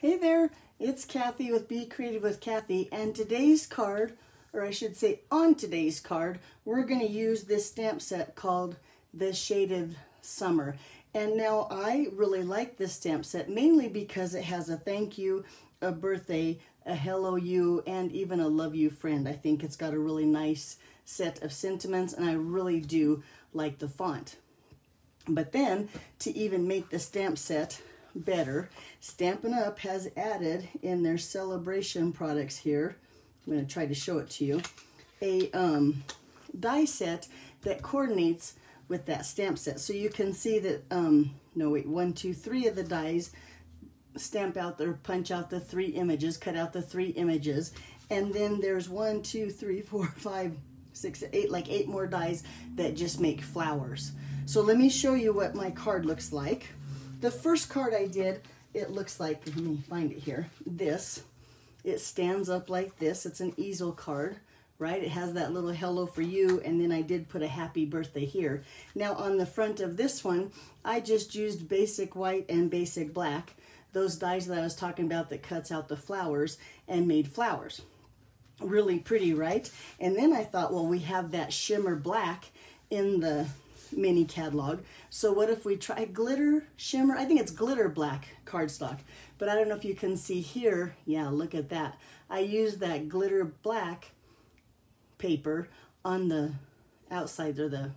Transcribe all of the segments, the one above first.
Hey there, it's Kathy with Be Creative with Kathy, and today's card, or I should say on today's card, we're going to use this stamp set called the Shaded Summer. And now I really like this stamp set mainly because it has a thank you, a birthday, a hello you, and even a love you friend. I think it's got a really nice set of sentiments, and I really do like the font. But then, to even make the stamp set better, Stampin' Up! Has added in their Sale-a-bration products here, I'm going to try to show it to you, a die set that coordinates with that stamp set. So you can see that, 1, 2, 3 of the dies stamp out or punch out the 3 images, cut out the 3 images, and then there's 1, 2, 3, 4, 5, 6, 8, like 8 more dies that just make flowers. So let me show you what my card looks like. The first card I did, it looks like, let me find it here, this. It stands up like this. It's an easel card, right? It has that little hello for you, and then I did put a happy birthday here. Now on the front of this one, I just used basic white and basic black, those dies that I was talking about that cuts out the flowers and made flowers. Really pretty, right? And then I thought, well, we have that shimmer black in the mini catalog, so what if we try glitter shimmer? I think it's glitter black cardstock, but I don't know if you can see here. Yeah, look at that. I used that glitter black paper on the outside, or the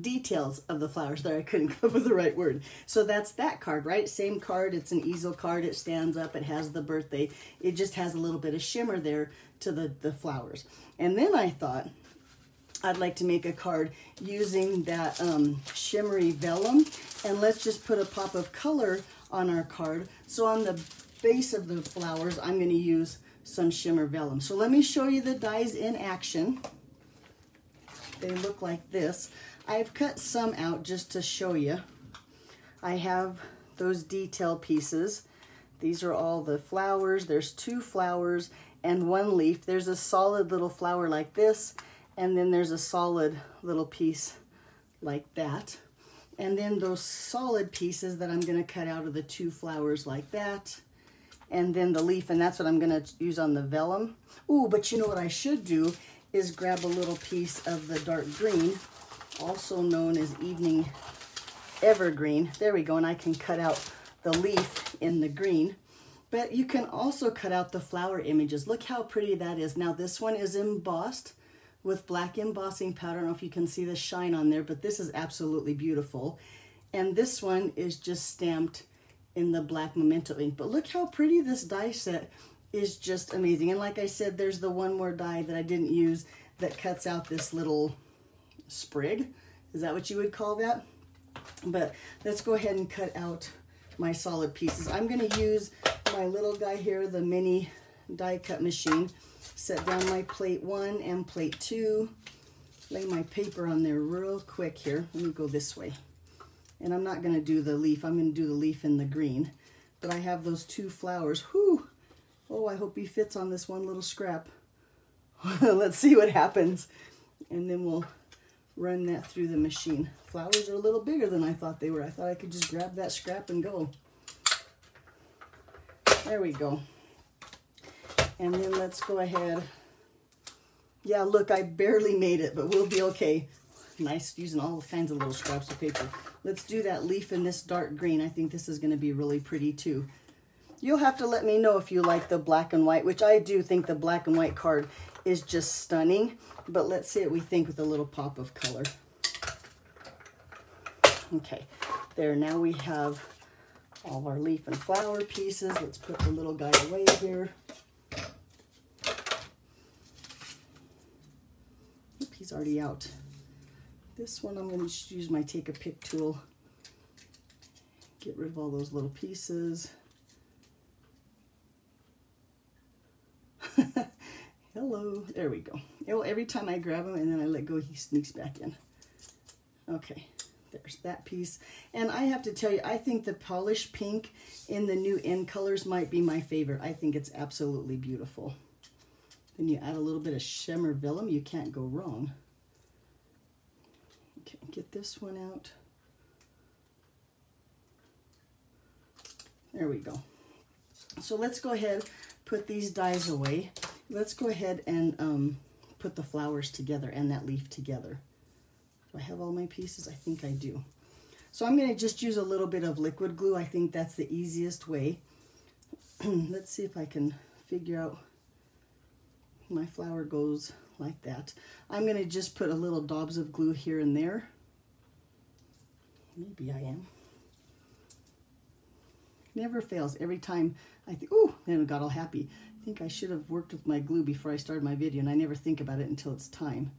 details of the flowers there. I couldn't come up with the right word. So that's that card, right? Same card. It's an easel card. It stands up. It has the birthday. It just has a little bit of shimmer there to the flowers. And then I thought I'd like to make a card using that shimmery vellum, and let's just put a pop of color on our card. So on the base of the flowers, I'm going to use some shimmer vellum. So let me show you the dies in action. They look like this. I've cut some out just to show you. I have those detail pieces. These are all the flowers. There's 2 flowers and 1 leaf. There's a solid little flower like this, and then there's a solid little piece like that. And then those solid pieces that I'm going to cut out of the 2 flowers like that. And then the leaf, and that's what I'm going to use on the vellum. Ooh, but you know what I should do is grab a little piece of the dark green, also known as evening evergreen. There we go, and I can cut out the leaf in the green. But you can also cut out the flower images. Look how pretty that is. Now this one is embossed with black embossing powder. I don't know if you can see the shine on there, but this is absolutely beautiful. And this one is just stamped in the black memento ink. But look how pretty this die set is, just amazing. And like I said, there's the 1 more die that I didn't use that cuts out this little sprig. Is that what you would call that? But let's go ahead and cut out my solid pieces. I'm going to use my little guy here, the mini die cut machine. Set down my plate 1 and plate 2. Lay my paper on there real quick here. Let me go this way. And I'm not going to do the leaf. I'm going to do the leaf in the green. But I have those 2 flowers. Whew! Oh, I hope he fits on this one little scrap. Let's see what happens. And then we'll run that through the machine. Flowers are a little bigger than I thought they were. I thought I could just grab that scrap and go. There we go. And then let's go ahead. Yeah, look, I barely made it, but we'll be okay. Nice, using all kinds of little scraps of paper. Let's do that leaf in this dark green. I think this is going to be really pretty too. You'll have to let me know if you like the black and white, which I do think the black and white card is just stunning. But let's see what we think with a little pop of color. Okay, there, now we have all of our leaf and flower pieces. Let's put the little guy away here. Oop, he's already out. This one I'm going to just use my take a pick tool. Get rid of all those little pieces. Hello, there we go. Every time I grab him and then I let go, he sneaks back in. Okay, there's that piece. And I have to tell you, I think the polished pink in the new end colors might be my favorite. I think it's absolutely beautiful. Then you add a little bit of shimmer vellum, you can't go wrong. Okay, get this one out. There we go. So let's go ahead, put these dies away. Let's go ahead and put the flowers together and that leaf together. Do I have all my pieces? I think I do. So I'm going to just use a little bit of liquid glue. I think that's the easiest way. Let's see if I can figure out. My flower goes like that. I'm going to just put a little daubs of glue here and there. Maybe I am. Never fails. Every time I think, ooh, then I got all happy. I think I should have worked with my glue before I started my video, and I never think about it until it's time.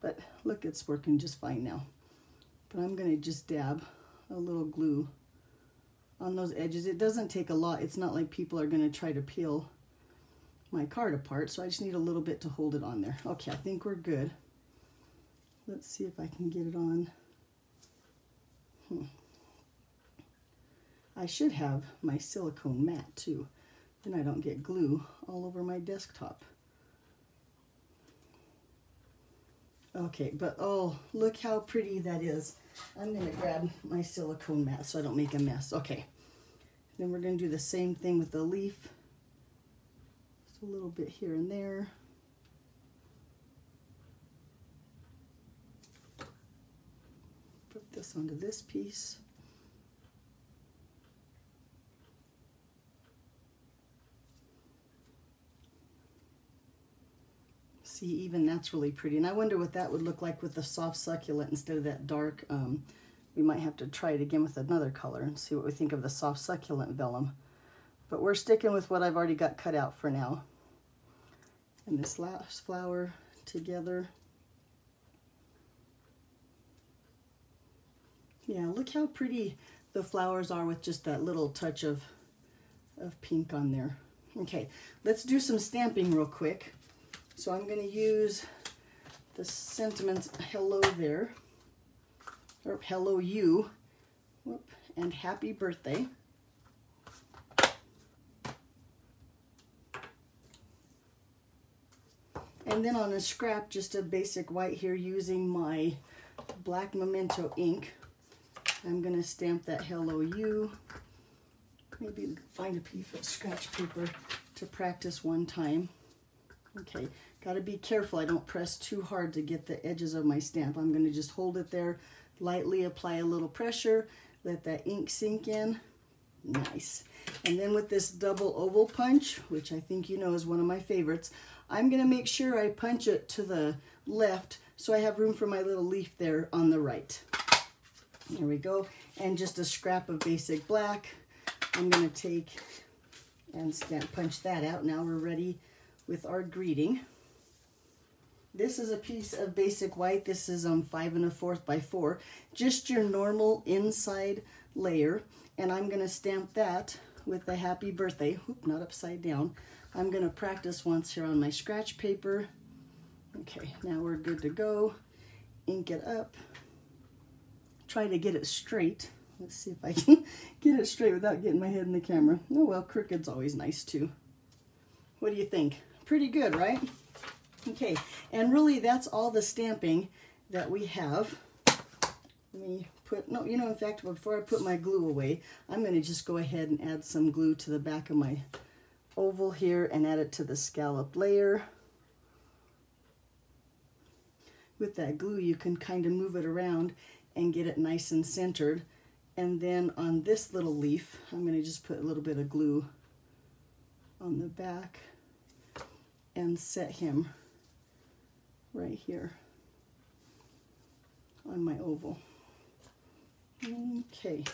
But look, it's working just fine now. But I'm going to just dab a little glue on those edges. It doesn't take a lot. It's not like people are going to try to peel my card apart, so I just need a little bit to hold it on there. Okay, I think we're good. Let's see if I can get it on. I should have my silicone mat too. Then I don't get glue all over my desktop. Okay, but oh, look how pretty that is. I'm going to grab my silicone mat so I don't make a mess. Okay, then we're going to do the same thing with the leaf. Just a little bit here and there. Put this onto this piece. See, even that's really pretty. And I wonder what that would look like with the soft succulent instead of that dark. We might have to try it again with another color and see what we think of the soft succulent vellum. But we're sticking with what I've already got cut out for now. And this last flower together. Yeah, look how pretty the flowers are with just that little touch of pink on there. Okay, let's do some stamping real quick. So I'm going to use the sentiments hello there, or hello you, whoop, and happy birthday. And then on a scrap, just a basic white here using my black Memento ink, I'm going to stamp that hello you. Maybe find a piece of scratch paper to practice one time. Okay, got to be careful I don't press too hard to get the edges of my stamp. I'm going to just hold it there, lightly apply a little pressure, let that ink sink in. Nice. And then with this double oval punch, which I think you know is one of my favorites, I'm going to make sure I punch it to the left so I have room for my little leaf there on the right. There we go. And just a scrap of basic black. I'm going to take and punch that out. Now we're ready with our greeting. This is a piece of basic white. This is 5 1/4 by 4, just your normal inside layer. And I'm going to stamp that with the happy birthday. Oop, not upside down. I'm going to practice once here on my scratch paper. Okay, now we're good to go. Ink it up. Try to get it straight. Let's see if I can get it straight without getting my head in the camera. Oh well, crooked's always nice too. What do you think? Pretty good, right? Okay, and really that's all the stamping that we have. Let me put, no, you know, in fact, before I put my glue away, I'm going to just go ahead and add some glue to the back of my oval here and add it to the scallop layer. With that glue, you can kind of move it around and get it nice and centered. And then on this little leaf, I'm going to just put a little bit of glue on the back and set him right here on my oval. Okay,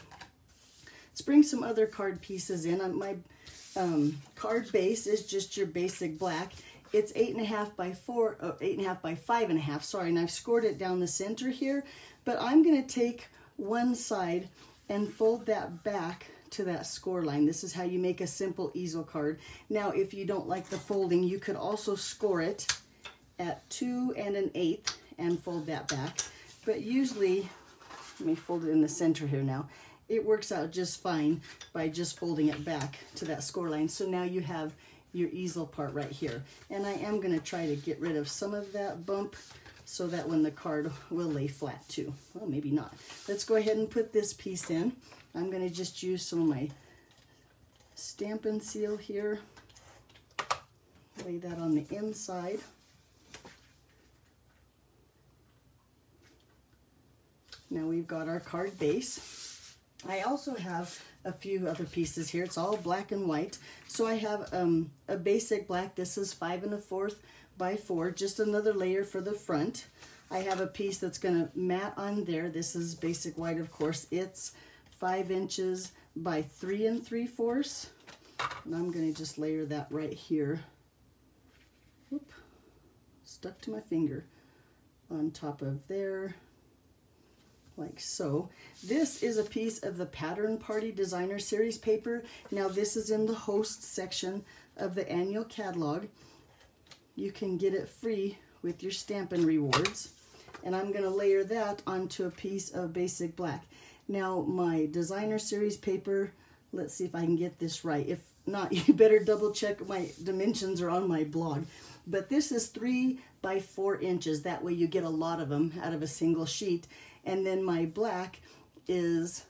let's bring some other card pieces in. My card base is just your basic black. It's 8 1/2 by 4, 8 1/2 by 5 1/2, sorry, and I've scored it down the center here, but I'm going to take one side and fold that back to that score line. This is how you make a simple easel card. Now, if you don't like the folding, you could also score it at 2 1/8 and fold that back. But usually, let me fold it in the center here now. It works out just fine by just folding it back to that score line. So now you have your easel part right here. And I am going to try to get rid of some of that bump so that when the card will lay flat too. Well, maybe not. Let's go ahead and put this piece in. I'm going to just use some of my Stampin' Seal here. Lay that on the inside. Now we've got our card base. I also have a few other pieces here. It's all black and white. So I have a basic black. This is 5 1/4 by 4, just another layer for the front. I have a piece that's going to mat on there. This is basic white, of course. It's 5 inches by 3 3/4. And I'm going to just layer that right here. Whoop, stuck to my finger. On top of there, like so. This is a piece of the Pattern Party Designer Series paper. Now this is in the host section of the annual catalog. You can get it free with your Stampin' Rewards. And I'm going to layer that onto a piece of basic black. Now my Designer Series paper, let's see if I can get this right. If not, you better double check. My dimensions are on my blog. But this is 3 by 4 inches. That way you get a lot of them out of a single sheet. And then my black is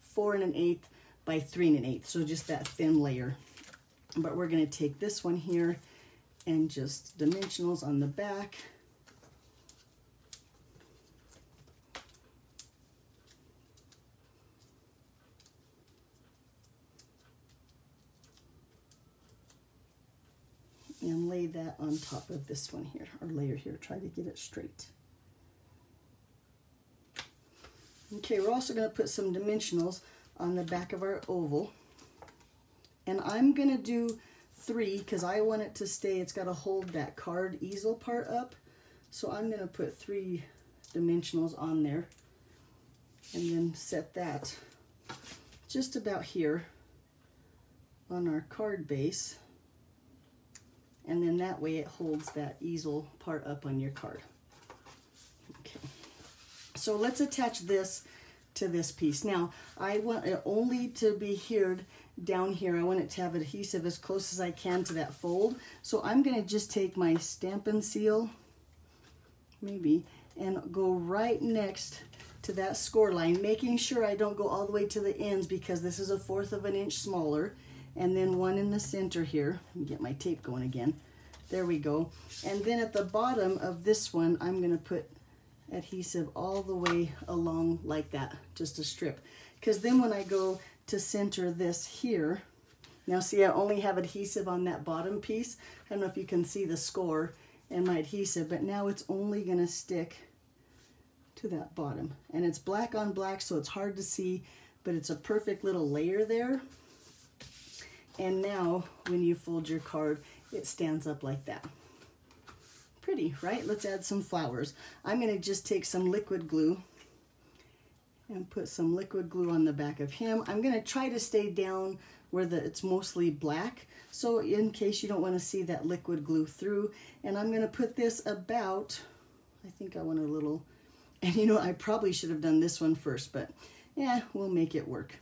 4 1/8 by 3 1/8. So just that thin layer. But we're going to take this one here and just dimensionals on the back. And lay that on top of this one here, or layer here. Try to get it straight. Okay, we're also going to put some dimensionals on the back of our oval. And I'm going to do 3 because I want it to stay, it's got to hold that card easel part up. So I'm going to put 3 dimensionals on there and then set that just about here on our card base. And then that way it holds that easel part up on your card. Okay. So let's attach this to this piece. Now, I want it only to be adhered down here. I want it to have adhesive as close as I can to that fold. So I'm going to just take my Stampin' Seal, maybe, and go right next to that score line, making sure I don't go all the way to the ends because this is 1/4 of an inch smaller. And then one in the center here. Let me get my tape going again. There we go. And then at the bottom of this one, I'm going to put adhesive all the way along like that, just a strip. Because then when I go to center this here, now see I only have adhesive on that bottom piece. I don't know if you can see the score and my adhesive, but now it's only going to stick to that bottom. And it's black on black, so it's hard to see, but it's a perfect little layer there. And now when you fold your card, it stands up like that. Pretty, right? Let's add some flowers. I'm going to just take some liquid glue and put some liquid glue on the back of him. I'm going to try to stay down where it's mostly black, so in case you don't want to see that liquid glue through. And I'm going to put this about, I think I want a little, and you know, I probably should have done this one first, but yeah, we'll make it work.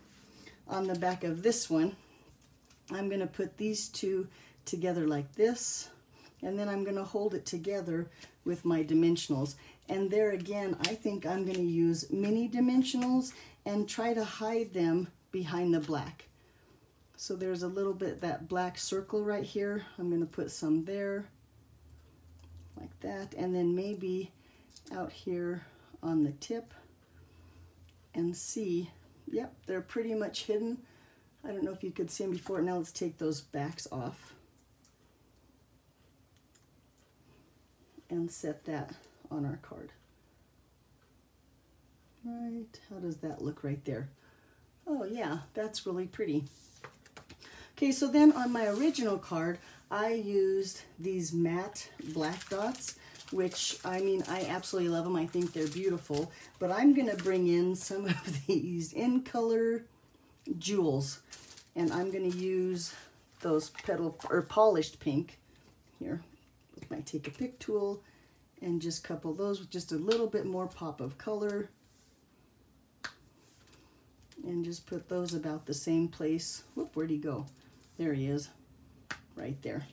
On the back of this one, I'm going to put these two together like this, and then I'm going to hold it together with my dimensionals. And there again, I think I'm going to use mini dimensionals and try to hide them behind the black. So there's a little bit that black circle right here. I'm going to put some there like that, and then maybe out here on the tip, and see, yep, they're pretty much hidden. I don't know if you could see them before. Now let's take those backs off and set that on our card. Right, how does that look right there? Oh yeah, that's really pretty. Okay, so then on my original card, I used these matte black dots, which, I mean, I absolutely love them. I think they're beautiful. But I'm going to bring in some of these in color jewels, and I'm going to use those petal or polished pink here with my take a pick tool, and just couple those with just a little bit more pop of color, and just put those about the same place. Whoop, where'd he go? There he is, right there.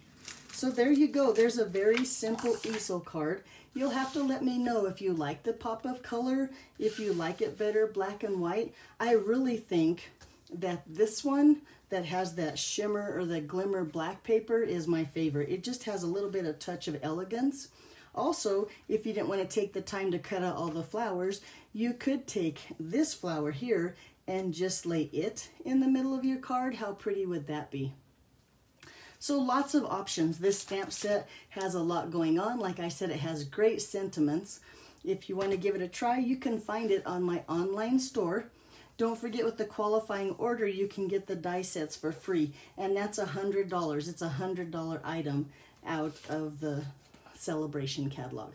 So there you go. There's a very simple easel card. You'll have to let me know if you like the pop of color, if you like it better black and white. I really think that this one, that has that shimmer or the glimmer black paper is my favorite. It just has a little bit of touch of elegance. Also, if you didn't want to take the time to cut out all the flowers, you could take this flower here and just lay it in the middle of your card. How pretty would that be? So lots of options. This stamp set has a lot going on. Like I said, it has great sentiments. If you want to give it a try, you can find it on my online store. Don't forget, with the qualifying order, you can get the die sets for free, and that's $100. It's a $100 item out of the Sale-a-bration catalog.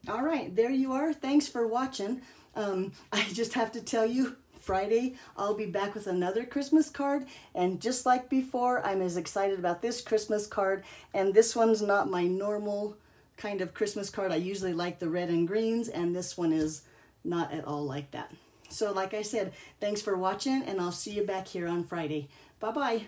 All right, there you are. Thanks for watching. I just have to tell you, Friday, I'll be back with another Christmas card, and just like before, I'm as excited about this Christmas card, and this one's not my normal kind of Christmas card. I usually like the red and greens, and this one is not at all like that. So like I said, thanks for watching, and I'll see you back here on Friday. Bye-bye.